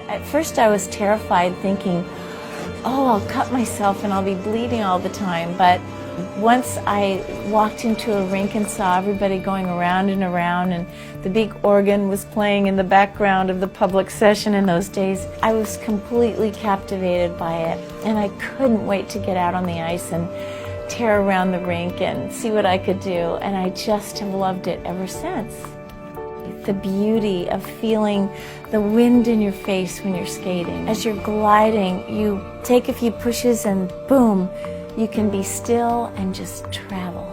At first I was terrified, thinking, oh, I'll cut myself and I'll be bleeding all the time. But once I walked into a rink and saw everybody going around and around, and the big organ was playing in the background of the public session in those days, I was completely captivated by it. And I couldn't wait to get out on the ice and tear around the rink and see what I could do. And I just have loved it ever since. The beauty of feeling the wind in your face when you're skating. As you're gliding, you take a few pushes and boom, you can be still and just travel.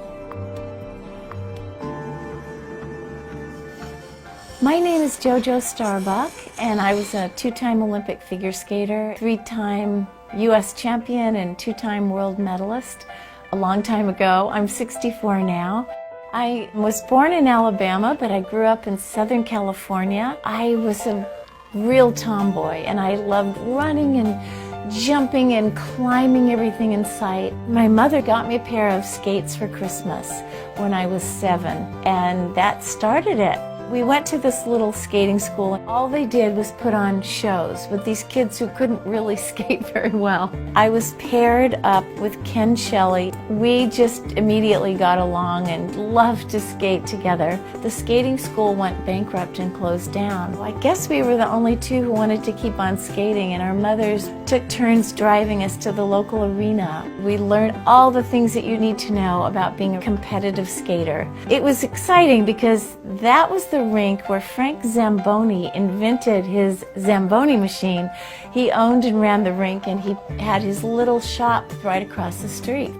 My name is JoJo Starbuck, and I was a two-time Olympic figure skater, three-time U.S. champion and two-time world medalist a long time ago. I'm 64 now. I was born in Alabama, but I grew up in Southern California. I was a real tomboy, and I loved running and jumping and climbing everything in sight. My mother got me a pair of skates for Christmas when I was 7, and that started it. We went to this little skating school, and all they did was put on shows with these kids who couldn't really skate very well. I was paired up with Ken Shelley. We just immediately got along and loved to skate together. The skating school went bankrupt and closed down. I guess we were the only two who wanted to keep on skating, and our mothers took turns driving us to the local arena. We learned all the things that you need to know about being a competitive skater. It was exciting because that was the rink where Frank Zamboni invented his Zamboni machine. He owned and ran the rink, and he had his little shop right across the street.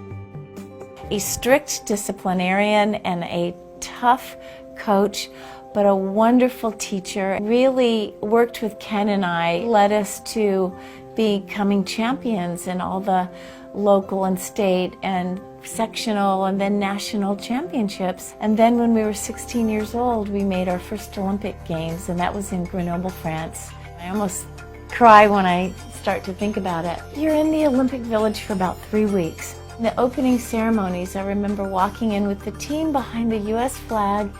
A strict disciplinarian and a tough coach, but a wonderful teacher. Really worked with Ken and I, led us to becoming champions in all the local and state and sectional and then national championships. And then when we were 16 years old, we made our first Olympic Games, and that was in Grenoble, France. I almost cry when I start to think about it. You're in the Olympic Village for about 3 weeks. In the opening ceremonies, I remember walking in with the team behind the U.S. flag,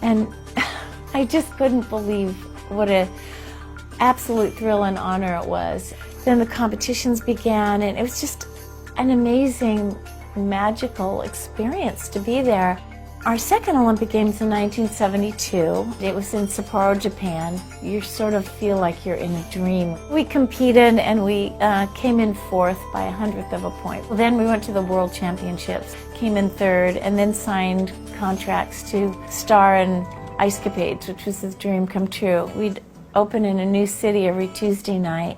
and I just couldn't believe what an absolute thrill and honor it was. Then the competitions began, and it was just an amazing, magical experience to be there. Our second Olympic Games in 1972, it was in Sapporo, Japan. You sort of feel like you're in a dream. We competed, and we came in 4th by 100th of a point. Then we went to the World Championships, came in 3rd, and then signed contracts to star in Ice Capades, which was a dream come true. We'd open in a new city every Tuesday night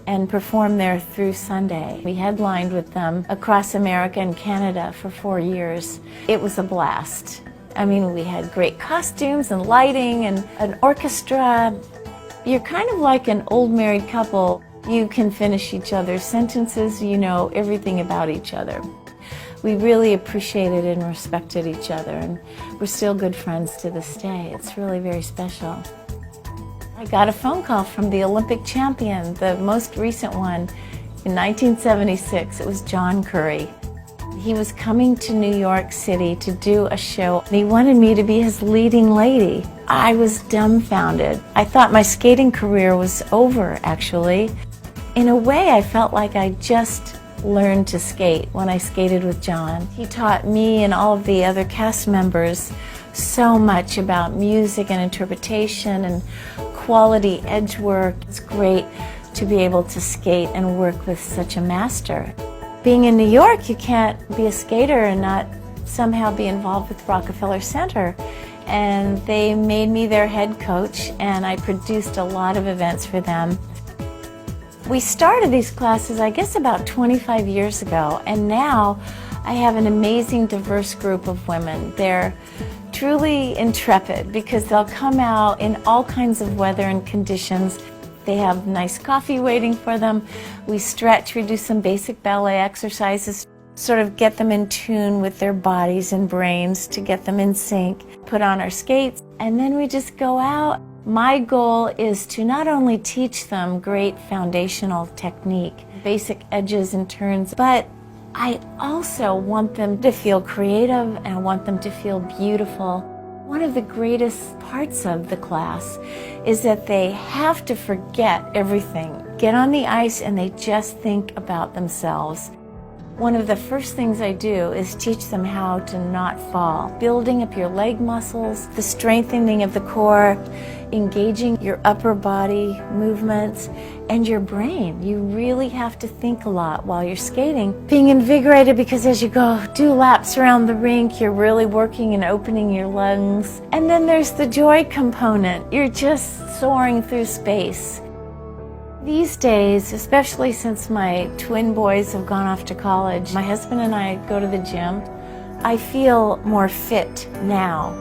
and perform there through Sunday. We headlined with them across America and Canada for 4 years. It was a blast. I mean, we had great costumes and lighting and an orchestra. You're kind of like an old married couple. You can finish each other's sentences, you know everything about each other. We really appreciated and respected each other, and we're still good friends to this day. It's really very special. I got a phone call from the Olympic champion, the most recent one, in 1976. It was John Curry. He was coming to New York City to do a show, and he wanted me to be his leading lady. I was dumbfounded. I thought my skating career was over, actually. In a way, I felt like I just learned to skate when I skated with John. He taught me and all of the other cast members so much about music and interpretation and quality edge work. It's great to be able to skate and work with such a master. Being in New York, you can't be a skater and not somehow be involved with Rockefeller Center. And they made me their head coach, and I produced a lot of events for them. We started these classes, I guess, about 25 years ago, and now I have an amazing, diverse group of women. They're truly intrepid because they'll come out in all kinds of weather and conditions. They have nice coffee waiting for them. We stretch, we do some basic ballet exercises, sort of get them in tune with their bodies and brains to get them in sync, put on our skates, and then we just go out. My goal is to not only teach them great foundational technique, basic edges and turns, but I also want them to feel creative, and I want them to feel beautiful. One of the greatest parts of the class is that they have to forget everything. Get on the ice and they just think about themselves. One of the first things I do is teach them how to not fall. Building up your leg muscles, the strengthening of the core, engaging your upper body movements, and your brain. You really have to think a lot while you're skating. Being invigorated, because as you go do laps around the rink, you're really working and opening your lungs. And then there's the joy component. You're just soaring through space. These days, especially since my twin boys have gone off to college, my husband and I go to the gym. I feel more fit now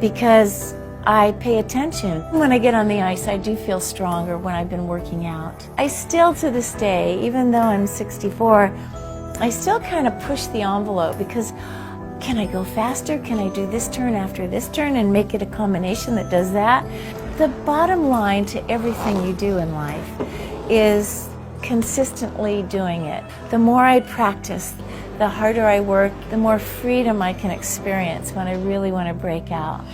because I pay attention. When I get on the ice, I do feel stronger when I've been working out. I still, to this day, even though I'm 64, I still kind of push the envelope because can I go faster? Can I do this turn after this turn and make it a combination that does that? The bottom line to everything you do in life is consistently doing it. The more I practice, the harder I work, the more freedom I can experience when I really want to break out.